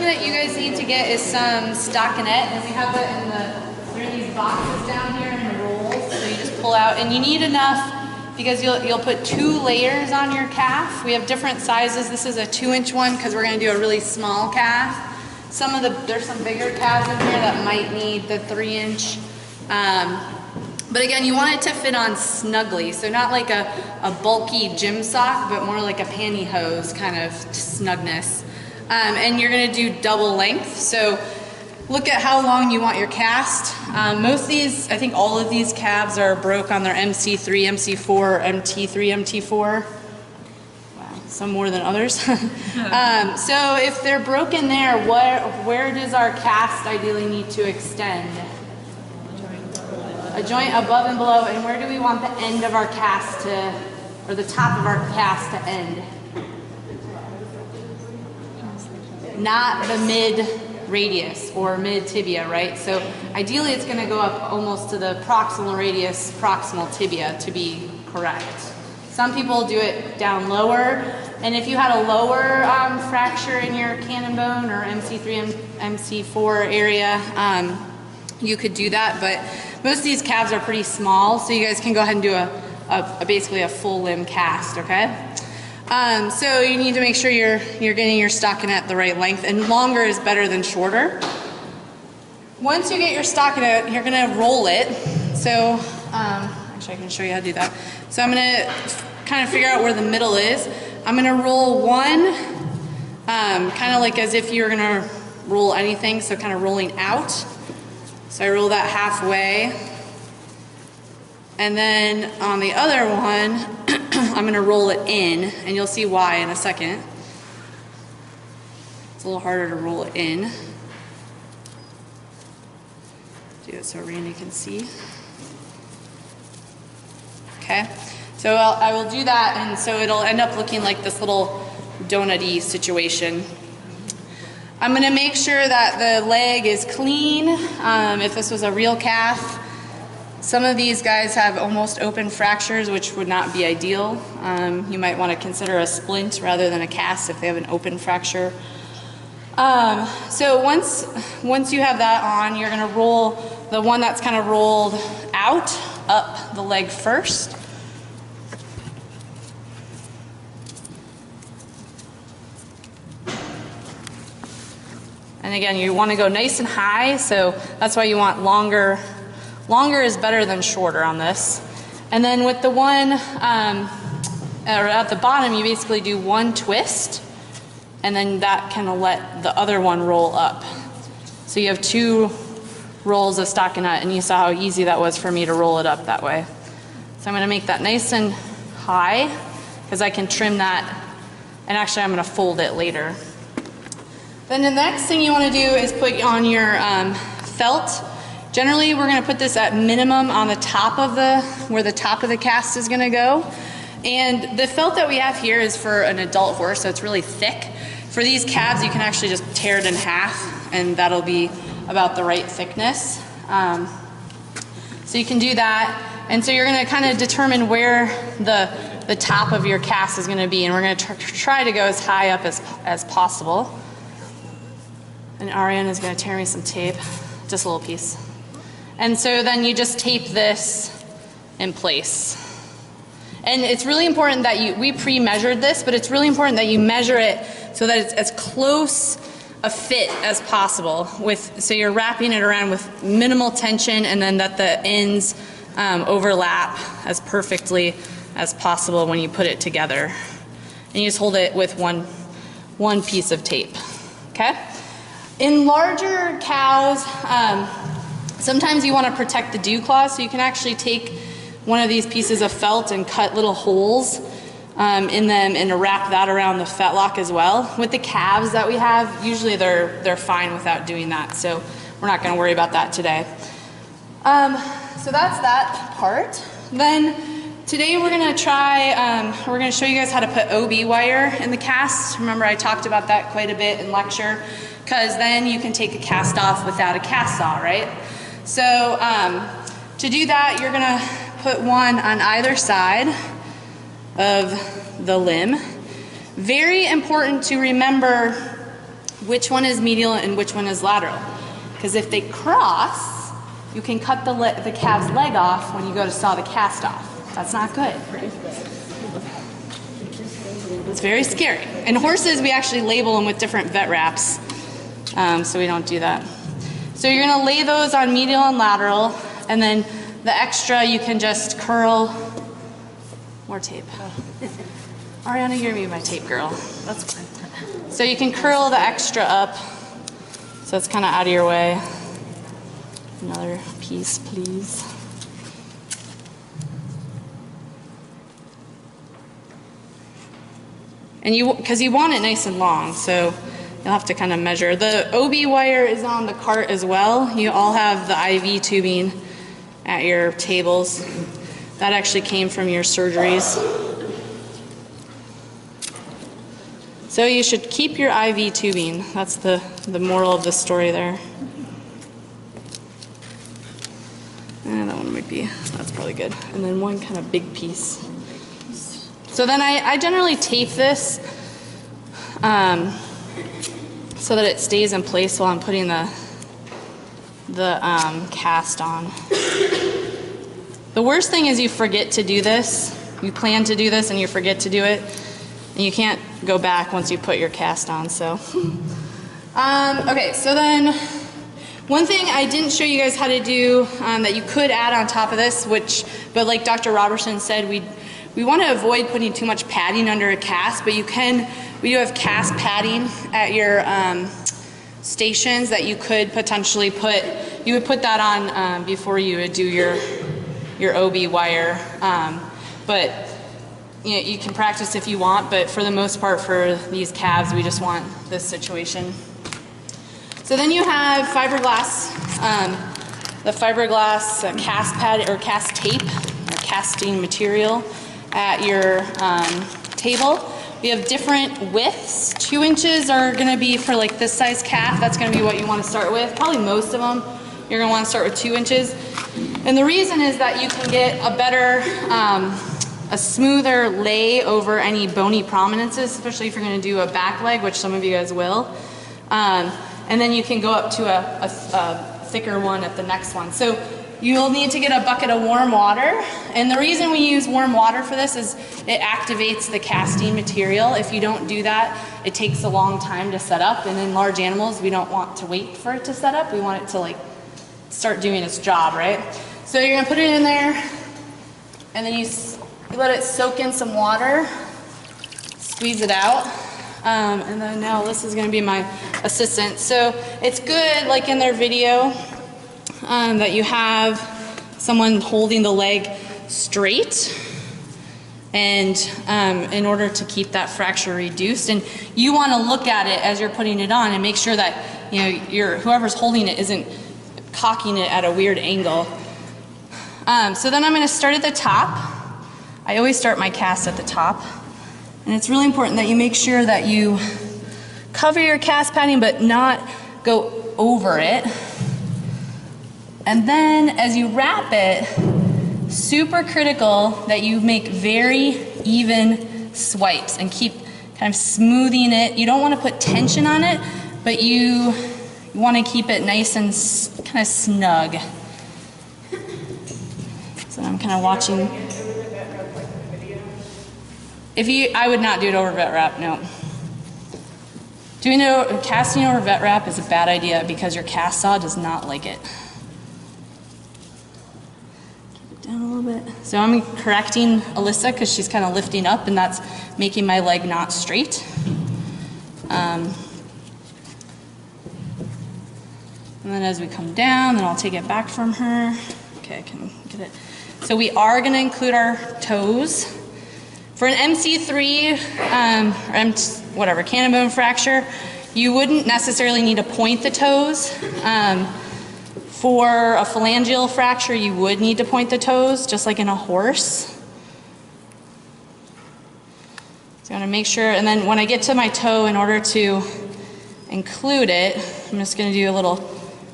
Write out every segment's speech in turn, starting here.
that you guys need to get is some stockinette, and we have it in they're in these boxes down here in the rolls. So you just pull out, and you need enough because you'll put 2 layers on your calf. We have different sizes. This is a 2-inch one because we're going to do a really small calf. There's some bigger calves in here that might need the 3-inch. But again, you want it to fit on snugly. So not like a bulky gym sock, but more like a pantyhose kind of snugness. And you're gonna do double length. So look at how long you want your cast. Most of these, I think all of these calves are broke on their MC3, MC4, MT3, MT4. Wow, some more than others. So if they're broken there, where does our cast ideally need to extend? A joint above and below, and where do we want the end of our cast to, or the top of our cast to end? Not the mid radius or mid tibia, right? So ideally it's going to go up almost to the proximal radius, proximal tibia to be correct. Some people do it down lower, and if you had a lower fracture in your cannon bone or MC3, MC4 area, you could do that, but most of these calves are pretty small, so you guys can go ahead and do basically a full limb cast, okay? So you need to make sure you're getting your stockinette the right length, and longer is better than shorter. Once you get your stockinette, you're gonna roll it. So, actually I can show you how to do that. So I'm gonna kind of figure out where the middle is. I'm gonna roll one, kind of like as if you're gonna roll anything, so kind of rolling out. So I roll that halfway. And then on the other one, I'm gonna roll it in, and you'll see why in a second. It's a little harder to roll it in. Do it so Randy can see. Okay, so I will do that, and so it'll end up looking like this little donut-y situation. I'm gonna make sure that the leg is clean. If this was a real calf, some of these guys have almost open fractures, which would not be ideal. You might want to consider a splint rather than a cast if they have an open fracture. So once you have that on, you're going to roll the one that's kind of rolled out, up the leg first. And again, you want to go nice and high, so that's why you want longer. Longer is better than shorter on this. And then with the one at the bottom, you basically do one twist, and then that can let the other one roll up. So you have 2 rolls of stockinette, and you saw how easy that was for me to roll it up that way. So I'm gonna make that nice and high, because I can trim that, and actually I'm gonna fold it later. Then the next thing you wanna do is put on your felt. Generally, we're gonna put this at minimum on the top of where the top of the cast is gonna go. And the felt that we have here is for an adult horse, so it's really thick. For these calves, you can actually just tear it in half, and that'll be about the right thickness. So you can do that. And so you're gonna kind of determine where the top of your cast is gonna be, and we're gonna try to go as high up as possible. And Ariane is gonna tear me some tape, just a little piece. And so then you just tape this in place. And it's really important that we pre-measured this, but it's really important that you measure it so that it's as close a fit as possible. So you're wrapping it around with minimal tension, and then that the ends overlap as perfectly as possible when you put it together. And you just hold it with one piece of tape, okay? In larger cows, sometimes you want to protect the dew claws, so you can actually take one of these pieces of felt and cut little holes in them and wrap that around the fetlock as well. With the calves that we have, usually they're fine without doing that, so we're not going to worry about that today. So that's that part. Then today we're going to we're going to show you guys how to put OB wire in the cast. Remember I talked about that quite a bit in lecture, because then you can take a cast off without a cast saw, right? So to do that, you're gonna put one on either side of the limb. Very important to remember which one is medial and which one is lateral. Because if they cross, you can cut the calf's leg off when you go to saw the cast off. That's not good. It's very scary. And horses, we actually label them with different vet wraps, so we don't do that. So you're gonna lay those on medial and lateral, and then the extra you can just curl. More tape. Ariana, you're me my tape girl. That's fine. So you can curl the extra up, so it's kind of out of your way. Another piece, please. And because you want it nice and long, so you'll have to kind of measure. The OB wire is on the cart as well. You all have the IV tubing at your tables. That actually came from your surgeries. So you should keep your IV tubing. That's the moral of the story there. That one might be, that's probably good. And then one kind of big piece. So then I generally tape this so that it stays in place while I'm putting the cast on. The worst thing is you forget to do this. You plan to do this and you forget to do it. And you can't go back once you put your cast on, so. Okay, so then one thing I didn't show you guys how to do that you could add on top of this, but like Dr. Robertson said, we want to avoid putting too much padding under a cast, but we do have cast padding at your stations that you could potentially you would put that on before you would do your OB wire. But you can practice if you want, but for the most part for these calves, we just want this situation. So then you have fiberglass, the fiberglass cast pad or cast tape or casting material at your table. We have different widths. 2 inches are gonna be for like this size calf. That's gonna be what you wanna start with. Probably most of them, you're gonna wanna start with 2 inches. And the reason is that you can get a better, a smoother lay over any bony prominences, especially if you're gonna do a back leg, which some of you guys will. And then you can go up to a thicker one at the next one. So you'll need to get a bucket of warm water. And the reason we use warm water for this is it activates the casting material. If you don't do that, it takes a long time to set up. And in large animals, we don't want to wait for it to set up. We want it to like start doing its job, right? So you're gonna put it in there, and then you let it soak in some water, squeeze it out. And then now this is gonna be my assistant. So it's good, like in their video, that you have someone holding the leg straight, and in order to keep that fracture reduced. And you want to look at it as you're putting it on and make sure that whoever's holding it isn't cocking it at a weird angle. So then I'm going to start at the top. I always start my cast at the top, and it's really important that you make sure that you cover your cast padding but not go over it. And then as you wrap it, super critical that you make very even swipes and keep kind of smoothing it. You don't want to put tension on it, but you want to keep it nice and kind of snug. So I'm kind of watching. I would not do it over vet wrap, no. Casting over vet wrap is a bad idea because your cast saw does not like it. Down a little bit. So I'm correcting Alyssa because she's kind of lifting up, and that's making my leg not straight. And then as we come down, then I'll take it back from her. Okay, I can get it. So we are going to include our toes. For an MC3, or cannon bone fracture, you wouldn't necessarily need to point the toes. For a phalangeal fracture, you would need to point the toes, just like in a horse. So I'm gonna make sure, and then when I get to my toe, in order to include it, I'm just gonna do a little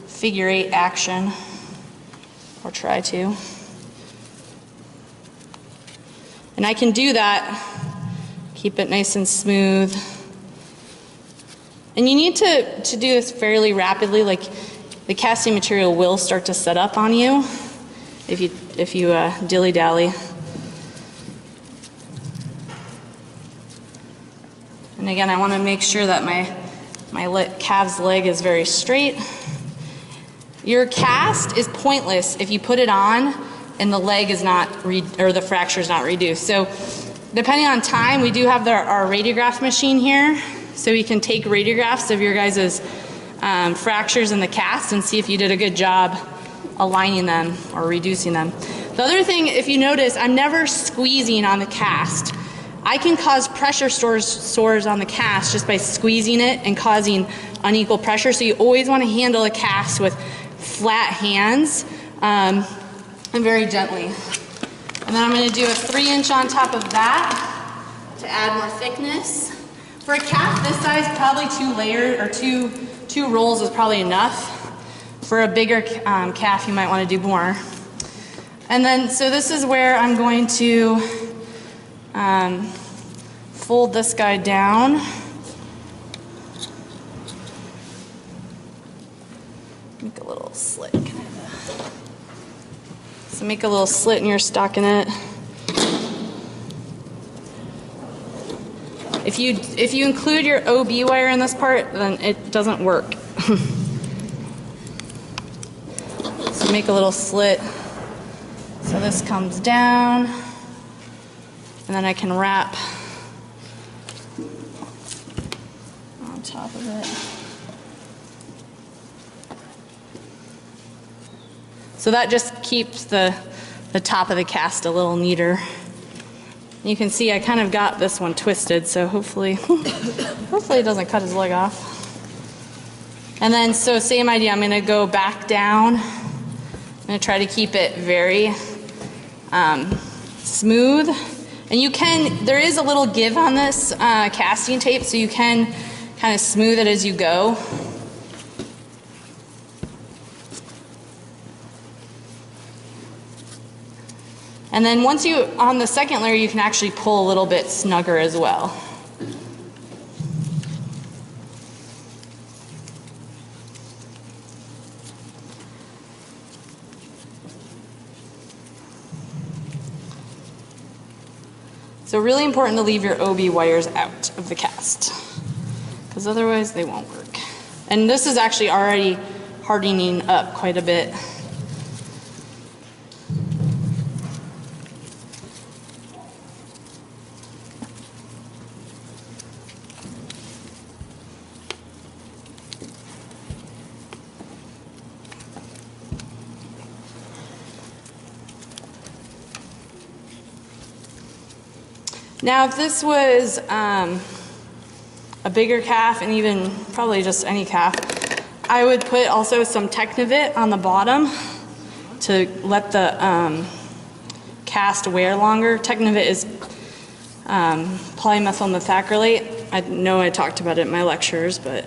figure 8 action, or try to. And I can do that, keep it nice and smooth, And you need to do this fairly rapidly, like the casting material will start to set up on you if you dilly-dally. And again, I want to make sure that my calf's leg is very straight. Your cast is pointless if you put it on and the leg is not, or the fracture is not reduced. So depending on time, we do have our radiograph machine here, so we can take radiographs of your guys' fractures in the cast and see if you did a good job aligning them or reducing them. The other thing, if you notice, I'm never squeezing on the cast. I can cause pressure sores on the cast just by squeezing it and causing unequal pressure. So you always want to handle a cast with flat hands and very gently. And then I'm going to do a 3-inch on top of that to add more thickness. For a calf this size, probably 2 layers or two rolls is probably enough. For a bigger calf, you might want to do more. And then, so this is where I'm going to fold this guy down. Make a little slit. So make a little slit in your stockinette. If you include your OB wire in this part, then it doesn't work. So make a little slit. So this comes down, and then I can wrap on top of it. So that just keeps the top of the cast a little neater. You can see I kind of got this one twisted, so hopefully it doesn't cut his leg off. And then, so same idea, I'm gonna go back down. I'm gonna try to keep it very smooth. And there is a little give on this casting tape, so you can kind of smooth it as you go. And then once on the second layer, you can actually pull a little bit snugger as well. So really important to leave your OB wires out of the cast, because otherwise they won't work. And this is actually already hardening up quite a bit. Now, if this was a bigger calf, and even probably just any calf, I would put also some Technivit on the bottom to let the cast wear longer. Technivit is polymethyl methacrylate. I know I talked about it in my lectures, but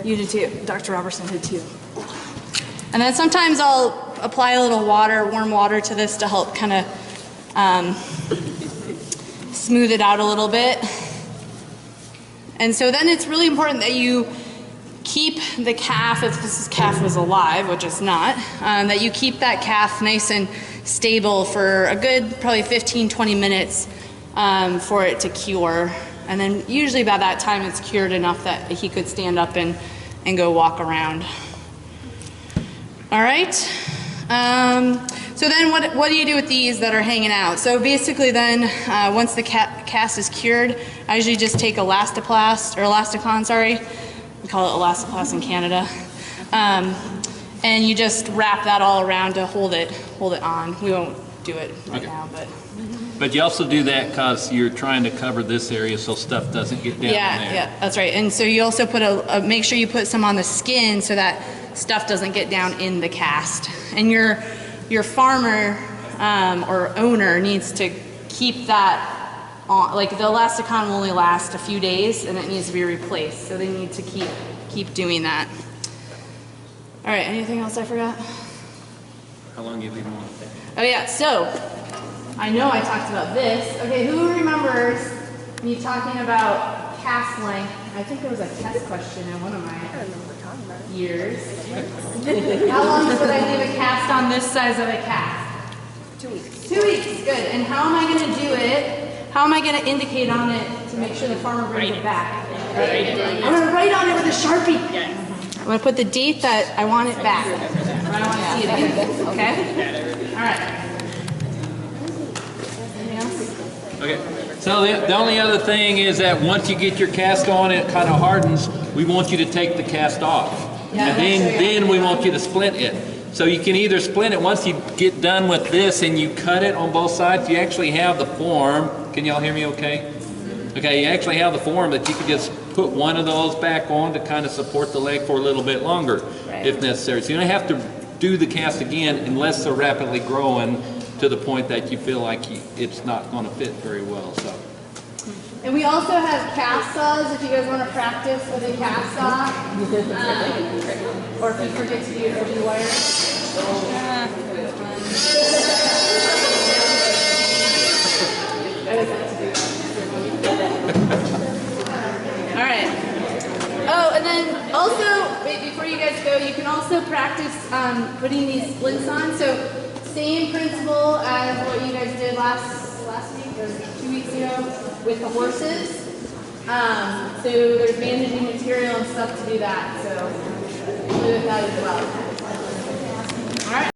you did too. Dr. Robertson did too. And then sometimes I'll apply a little water, warm water to this to help kind of smooth it out a little bit. And so then it's really important that you keep the calf, if this calf was alive, which it's not, that you keep that calf nice and stable for a good probably 15-20 minutes for it to cure. And then usually by that time it's cured enough that he could stand up and go walk around. All right. So then what do you do with these that are hanging out? So basically then, once the cast is cured, I usually just take Elastoplast, or Elasticon, sorry. We call it Elastoplast in Canada. And you just wrap that all around to hold it on. We won't do it right now, but. But you also do that because you're trying to cover this area so stuff doesn't get down there. Yeah, that's right. And so you also put make sure you put some on the skin so that stuff doesn't get down in the cast. And your farmer or owner needs to keep that on. Like the Elasticon will only last a few days and it needs to be replaced. So they need to keep doing that. All right, anything else I forgot? How long do you leave them on? Oh yeah, so I know I talked about this. Okay, who remembers me talking about cast length. I think there was a test question in one of my years. How long would I leave a cast on this size of a cast? 2 weeks. 2 weeks, good. And how am I going to do it? How am I going to indicate on it to make sure the farmer brings it back? I'm going to write on it with a Sharpie. I'm going to put the date that I want it back. Or I want to see it again. Okay? All right. Anything else? Okay. So the only other thing is that once you get your cast on, it kind of hardens, we want you to take the cast off. Yeah, And then we want you to splint it. So you can either splint it once you get done with this and you cut it on both sides. You actually have the form. Can y'all hear me okay? Okay, you actually have the form that you can just put one of those back on to kind of support the leg for a little bit longer if necessary. So you don't have to do the cast again unless they're rapidly growing to the point that you feel like it's not going to fit very well. So. And we also have cast saws if you guys want to practice with a cast saw. Or if you forget to use the wire. All right. Oh, and then also, wait, before you guys go, you can also practice putting these splints on. So same principle as what you guys did last week or 2 weeks ago with the horses. So there's bandaging material and stuff to do that. So do that as well.